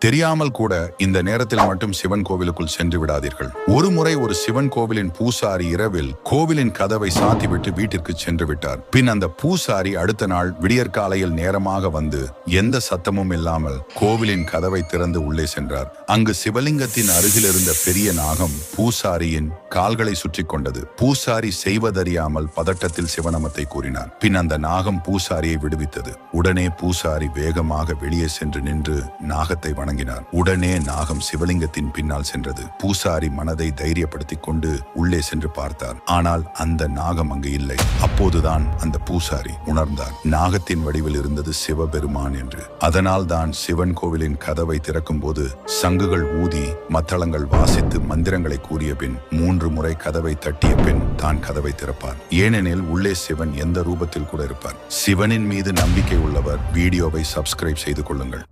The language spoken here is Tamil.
தெரியாமல் கூட இந்த நேரத்தில் மட்டும் சிவன் கோவிலுக்குள் சென்று விடாதீர்கள். ஒரு முறை ஒரு சிவன் கோவிலின் பூசாரி இரவில் கோவிலின் கதவை சாத்திவிட்டு வீட்டிற்கு சென்று விட்டார். பின் அந்த பூசாரி அடுத்த நாள் விடியற்காலையில் நேரமாக வந்து எந்த சத்தமும் இல்லாமல் கோவிலின் கதவை திறந்து உள்ளே சென்றார். அங்கு சிவலிங்கத்தின் அருகில் இருந்த பெரிய நாகம் பூசாரியின் கால்களை சுற்றி கொண்டது. பூசாரி செய்வதறியாமல் பதட்டத்தில் சிவநாமத்தை கூறினார். பின் அந்த நாகம் பூசாரியை விடுவித்தது. உடனே பூசாரி வேகமாக வெளியே சென்று நின்று நாகத்தை வணங்கினார். உடனே நாகம் சிவலிங்கத்தின் பின்னால் சென்றது. பூசாரி மனதை தைரியப்படுத்திக் கொண்டு உள்ளே சென்று பார்த்தார். ஆனால் அந்த நாகம் அங்கு இல்லை. அப்போதுதான் அந்த பூசாரி உணர்ந்தார், நாகத்தின் வடிவில் இருந்தது சிவபெருமான் என்று. அதனால் தான் சிவன் கோவிலின் கதவை திறக்கும் போது சங்குகள் ஊதி மத்தளங்கள் வாசித்து மந்திரங்களை கூறிய பின் 3 முறை கதவை தட்டிய பின் தான் கதவை திறப்பார். ஏனெனில் உள்ளே சிவன் எந்த ரூபத்தில் கூட இருப்பார். சிவனின் மீது நம்பிக்கை உள்ளவர் வீடியோவை சப்ஸ்கிரைப் செய்து கொள்ளுங்கள்.